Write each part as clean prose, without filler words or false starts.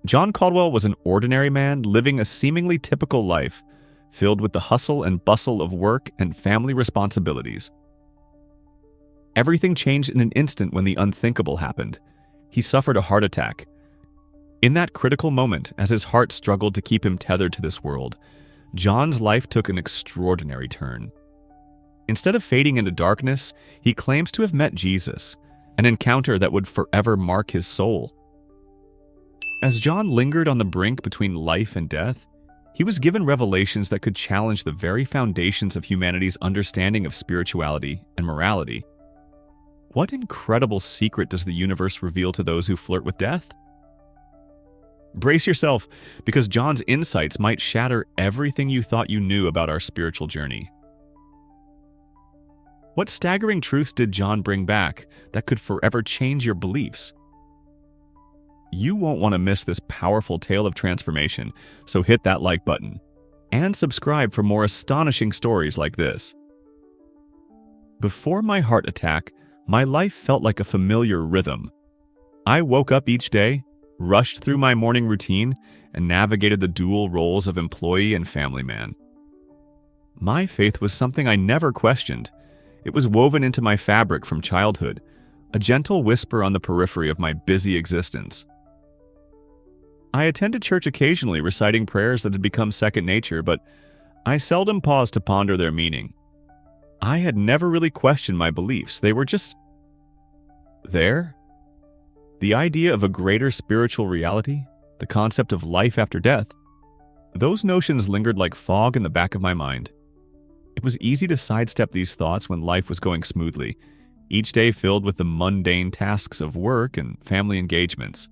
John Caldwell was an ordinary man living a seemingly typical life, filled with the hustle and bustle of work and family responsibilities. Everything changed in an instant when the unthinkable happened. He suffered a heart attack. In that critical moment, as his heart struggled to keep him tethered to this world, John's life took an extraordinary turn. Instead of fading into darkness, he claims to have met Jesus, an encounter that would forever mark his soul. As John lingered on the brink between life and death, he was given revelations that could challenge the very foundations of humanity's understanding of spirituality and morality. What incredible secret does the universe reveal to those who flirt with death? Brace yourself, because John's insights might shatter everything you thought you knew about our spiritual journey. What staggering truths did John bring back that could forever change your beliefs? You won't want to miss this powerful tale of transformation, so hit that like button and subscribe for more astonishing stories like this. Before my heart attack, my life felt like a familiar rhythm. I woke up each day, rushed through my morning routine, and navigated the dual roles of employee and family man. My faith was something I never questioned. It was woven into my fabric from childhood, a gentle whisper on the periphery of my busy existence. I attended church occasionally, reciting prayers that had become second nature, but I seldom paused to ponder their meaning. I had never really questioned my beliefs. They were just there. The idea of a greater spiritual reality, the concept of life after death, those notions lingered like fog in the back of my mind. It was easy to sidestep these thoughts when life was going smoothly, each day filled with the mundane tasks of work and family engagements.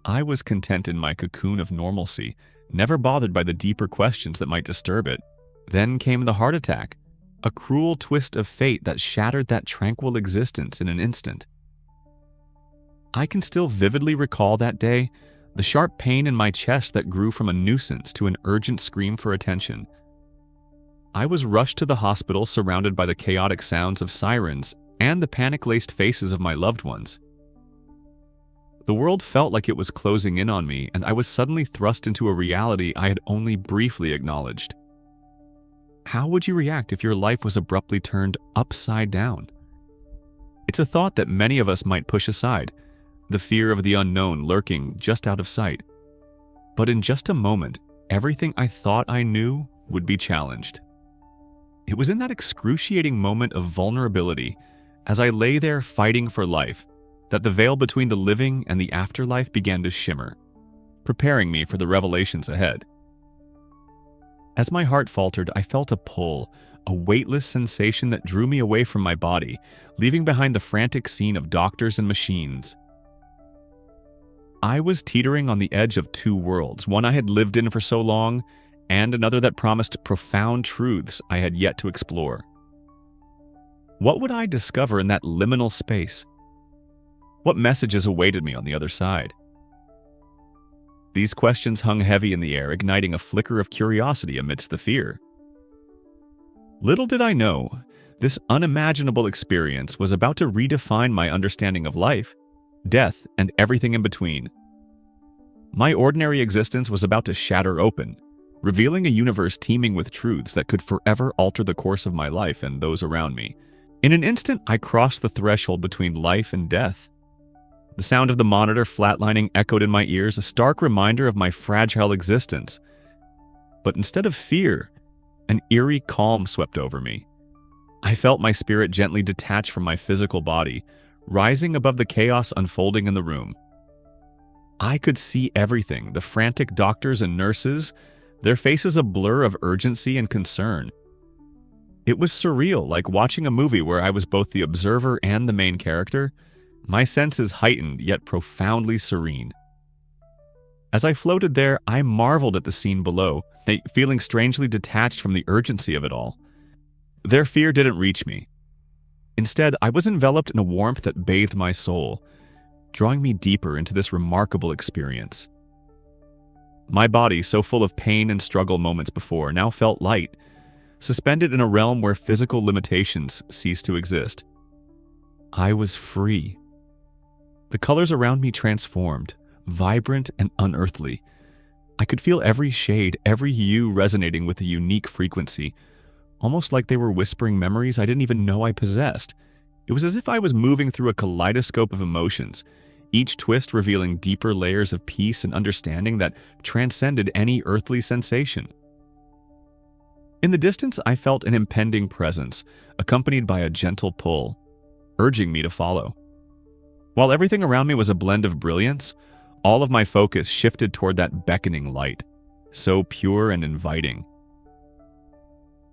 I was content in my cocoon of normalcy, never bothered by the deeper questions that might disturb it. Then came the heart attack, a cruel twist of fate that shattered that tranquil existence in an instant. I can still vividly recall that day, the sharp pain in my chest that grew from a nuisance to an urgent scream for attention. I was rushed to the hospital surrounded by the chaotic sounds of sirens and the panic-laced faces of my loved ones. The world felt like it was closing in on me, and I was suddenly thrust into a reality I had only briefly acknowledged. How would you react if your life was abruptly turned upside down? It's a thought that many of us might push aside, the fear of the unknown lurking just out of sight. But in just a moment, everything I thought I knew would be challenged. It was in that excruciating moment of vulnerability, as I lay there fighting for life, that the veil between the living and the afterlife began to shimmer, preparing me for the revelations ahead. As my heart faltered, I felt a pull, a weightless sensation that drew me away from my body, leaving behind the frantic scene of doctors and machines. I was teetering on the edge of two worlds, one I had lived in for so long, and another that promised profound truths I had yet to explore. What would I discover in that liminal space? What messages awaited me on the other side? These questions hung heavy in the air, igniting a flicker of curiosity amidst the fear. Little did I know, this unimaginable experience was about to redefine my understanding of life, death, and everything in between. My ordinary existence was about to shatter open, revealing a universe teeming with truths that could forever alter the course of my life and those around me. In an instant, I crossed the threshold between life and death. The sound of the monitor flatlining echoed in my ears, a stark reminder of my fragile existence. But instead of fear, an eerie calm swept over me. I felt my spirit gently detach from my physical body, rising above the chaos unfolding in the room. I could see everything, the frantic doctors and nurses, their faces a blur of urgency and concern. It was surreal, like watching a movie where I was both the observer and the main character, my senses heightened yet profoundly serene. As I floated there, I marveled at the scene below, feeling strangely detached from the urgency of it all. Their fear didn't reach me. Instead, I was enveloped in a warmth that bathed my soul, drawing me deeper into this remarkable experience. My body, so full of pain and struggle moments before, now felt light, suspended in a realm where physical limitations ceased to exist. I was free. The colors around me transformed, vibrant and unearthly. I could feel every shade, every hue resonating with a unique frequency, almost like they were whispering memories I didn't even know I possessed. It was as if I was moving through a kaleidoscope of emotions, each twist revealing deeper layers of peace and understanding that transcended any earthly sensation. In the distance, I felt an impending presence, accompanied by a gentle pull, urging me to follow. While everything around me was a blend of brilliance, all of my focus shifted toward that beckoning light, so pure and inviting.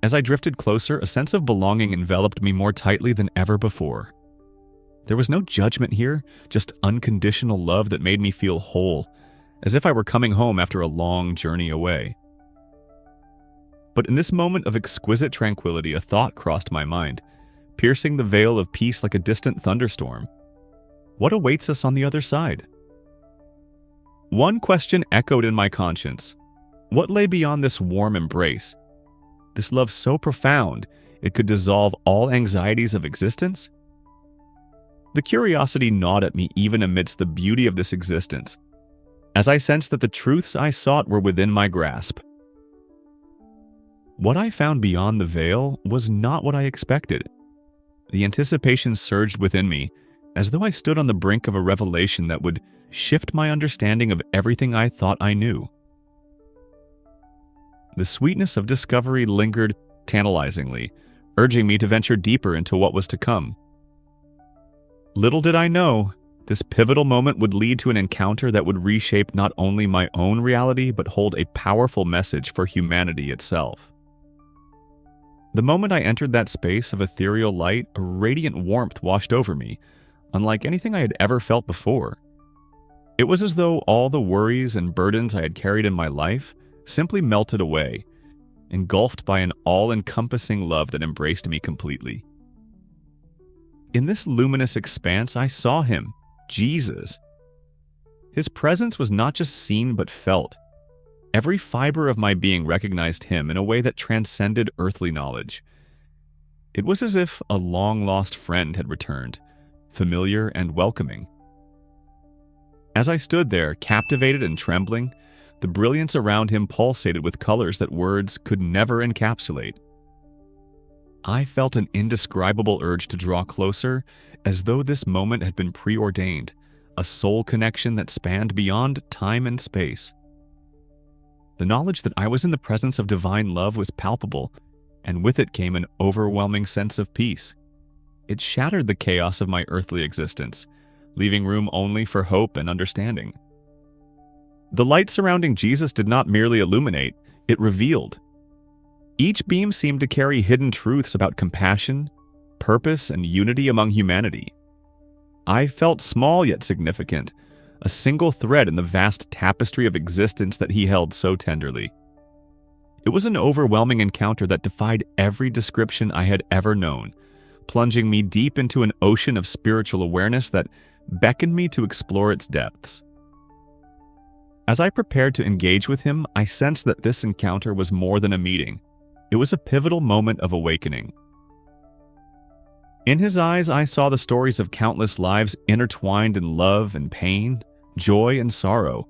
As I drifted closer, a sense of belonging enveloped me more tightly than ever before. There was no judgment here, just unconditional love that made me feel whole, as if I were coming home after a long journey away. But in this moment of exquisite tranquility, a thought crossed my mind, piercing the veil of peace like a distant thunderstorm. What awaits us on the other side? One question echoed in my conscience. What lay beyond this warm embrace? This love so profound, it could dissolve all anxieties of existence? The curiosity gnawed at me even amidst the beauty of this existence, as I sensed that the truths I sought were within my grasp. What I found beyond the veil was not what I expected. The anticipation surged within me, as though I stood on the brink of a revelation that would shift my understanding of everything I thought I knew. The sweetness of discovery lingered tantalizingly, urging me to venture deeper into what was to come. Little did I know, this pivotal moment would lead to an encounter that would reshape not only my own reality, but hold a powerful message for humanity itself. The moment I entered that space of ethereal light, a radiant warmth washed over me, unlike anything I had ever felt before. It was as though all the worries and burdens I had carried in my life simply melted away, engulfed by an all-encompassing love that embraced me completely. In this luminous expanse, I saw him, Jesus. His presence was not just seen but felt. Every fiber of my being recognized him in a way that transcended earthly knowledge. It was as if a long-lost friend had returned, familiar and welcoming. As I stood there, captivated and trembling, the brilliance around him pulsated with colors that words could never encapsulate. I felt an indescribable urge to draw closer, as though this moment had been preordained, a soul connection that spanned beyond time and space. The knowledge that I was in the presence of divine love was palpable, and with it came an overwhelming sense of peace. It shattered the chaos of my earthly existence, leaving room only for hope and understanding. The light surrounding Jesus did not merely illuminate, it revealed. Each beam seemed to carry hidden truths about compassion, purpose, and unity among humanity. I felt small yet significant, a single thread in the vast tapestry of existence that he held so tenderly. It was an overwhelming encounter that defied every description I had ever known, plunging me deep into an ocean of spiritual awareness that beckoned me to explore its depths. As I prepared to engage with him, I sensed that this encounter was more than a meeting. It was a pivotal moment of awakening. In his eyes, I saw the stories of countless lives intertwined in love and pain, joy and sorrow.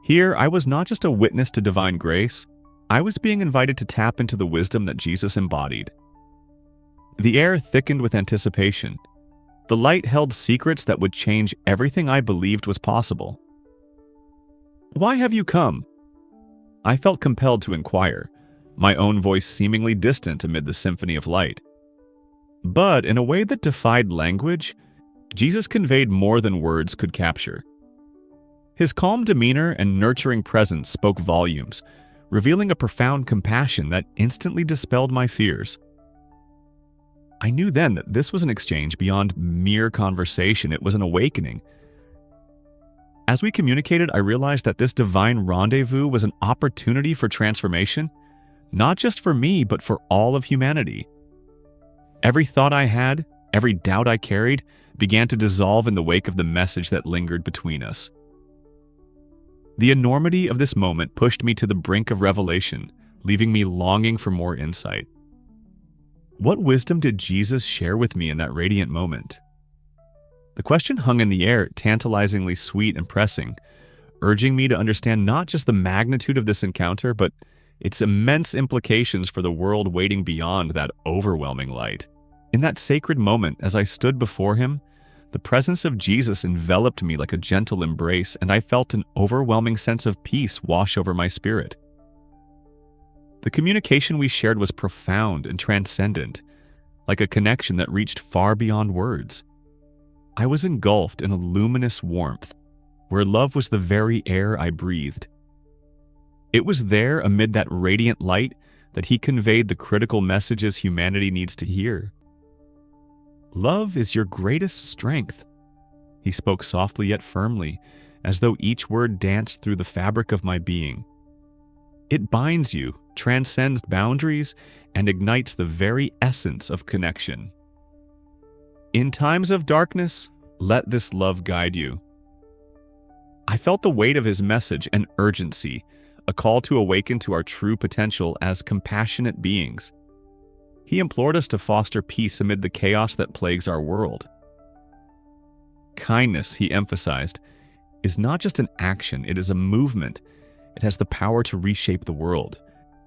Here, I was not just a witness to divine grace, I was being invited to tap into the wisdom that Jesus embodied. The air thickened with anticipation. The light held secrets that would change everything I believed was possible. "Why have you come?" I felt compelled to inquire, my own voice seemingly distant amid the symphony of light. But in a way that defied language, Jesus conveyed more than words could capture. His calm demeanor and nurturing presence spoke volumes, revealing a profound compassion that instantly dispelled my fears. I knew then that this was an exchange beyond mere conversation, it was an awakening. As we communicated, I realized that this divine rendezvous was an opportunity for transformation, not just for me, but for all of humanity. Every thought I had, every doubt I carried, began to dissolve in the wake of the message that lingered between us. The enormity of this moment pushed me to the brink of revelation, leaving me longing for more insight. What wisdom did Jesus share with me in that radiant moment? The question hung in the air, tantalizingly sweet and pressing, urging me to understand not just the magnitude of this encounter, but its immense implications for the world waiting beyond that overwhelming light. In that sacred moment, as I stood before him, the presence of Jesus enveloped me like a gentle embrace, and I felt an overwhelming sense of peace wash over my spirit. The communication we shared was profound and transcendent, like a connection that reached far beyond words. I was engulfed in a luminous warmth, where love was the very air I breathed. It was there, amid that radiant light, that he conveyed the critical messages humanity needs to hear. Love is your greatest strength, he spoke softly yet firmly, as though each word danced through the fabric of my being. It binds you, transcends boundaries, and ignites the very essence of connection. In times of darkness, let this love guide you. I felt the weight of his message and urgency, a call to awaken to our true potential as compassionate beings. He implored us to foster peace amid the chaos that plagues our world. Kindness, he emphasized, is not just an action, it is a movement. It has the power to reshape the world.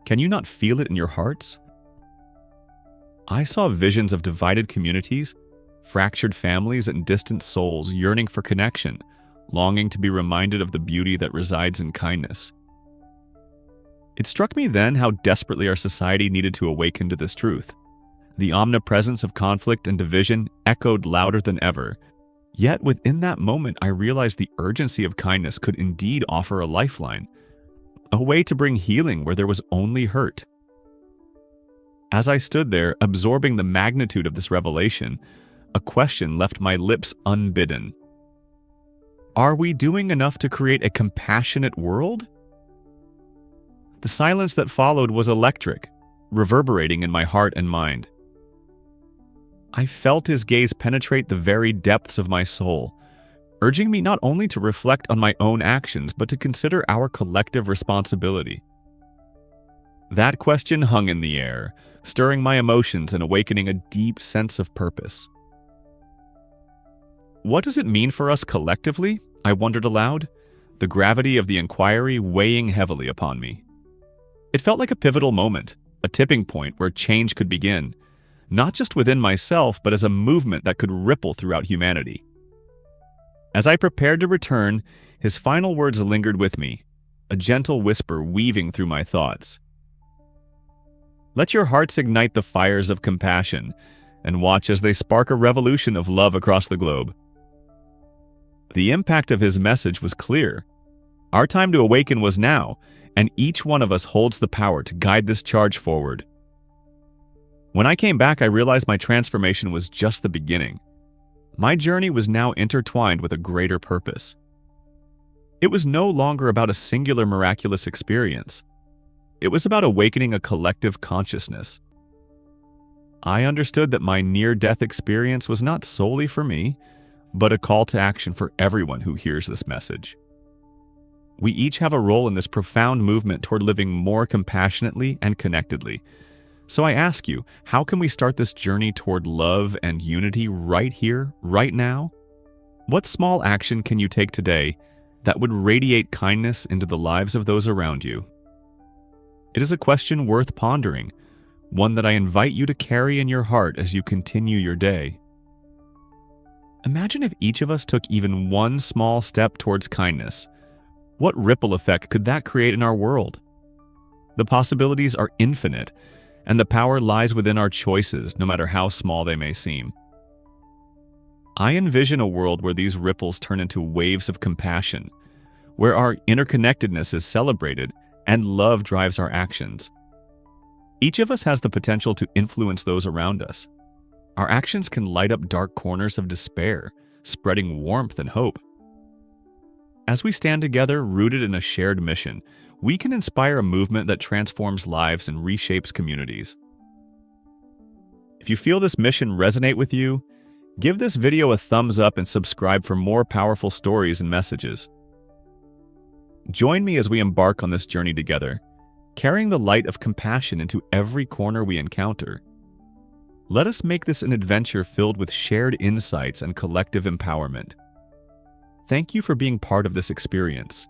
Can you not feel it in your hearts? I saw visions of divided communities, fractured families, and distant souls yearning for connection, longing to be reminded of the beauty that resides in kindness. It struck me then how desperately our society needed to awaken to this truth. The omnipresence of conflict and division echoed louder than ever. Yet within that moment, I realized the urgency of kindness could indeed offer a lifeline, a way to bring healing where there was only hurt. As I stood there, absorbing the magnitude of this revelation, a question left my lips unbidden. Are we doing enough to create a compassionate world? The silence that followed was electric, reverberating in my heart and mind. I felt his gaze penetrate the very depths of my soul, urging me not only to reflect on my own actions, but to consider our collective responsibility. That question hung in the air, stirring my emotions and awakening a deep sense of purpose. What does it mean for us collectively? I wondered aloud, the gravity of the inquiry weighing heavily upon me. It felt like a pivotal moment, a tipping point where change could begin, not just within myself, but as a movement that could ripple throughout humanity. As I prepared to return, his final words lingered with me, a gentle whisper weaving through my thoughts. Let your hearts ignite the fires of compassion, and watch as they spark a revolution of love across the globe. The impact of his message was clear. Our time to awaken was now, and each one of us holds the power to guide this charge forward. When I came back, I realized my transformation was just the beginning. My journey was now intertwined with a greater purpose. It was no longer about a singular miraculous experience. It was about awakening a collective consciousness. I understood that my near-death experience was not solely for me, but a call to action for everyone who hears this message. We each have a role in this profound movement toward living more compassionately and connectedly. So I ask you, how can we start this journey toward love and unity right here, right now? What small action can you take today that would radiate kindness into the lives of those around you? It is a question worth pondering, one that I invite you to carry in your heart as you continue your day. Imagine if each of us took even one small step towards kindness. What ripple effect could that create in our world? The possibilities are infinite, and the power lies within our choices, no matter how small they may seem. I envision a world where these ripples turn into waves of compassion, where our interconnectedness is celebrated and love drives our actions. Each of us has the potential to influence those around us. Our actions can light up dark corners of despair, spreading warmth and hope. As we stand together, rooted in a shared mission, we can inspire a movement that transforms lives and reshapes communities. If you feel this mission resonate with you, give this video a thumbs up and subscribe for more powerful stories and messages. Join me as we embark on this journey together, carrying the light of compassion into every corner we encounter. Let us make this an adventure filled with shared insights and collective empowerment. Thank you for being part of this experience,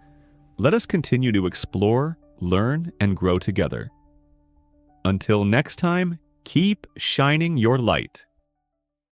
Let us continue to explore, learn, and grow together. Until next time, keep shining your light.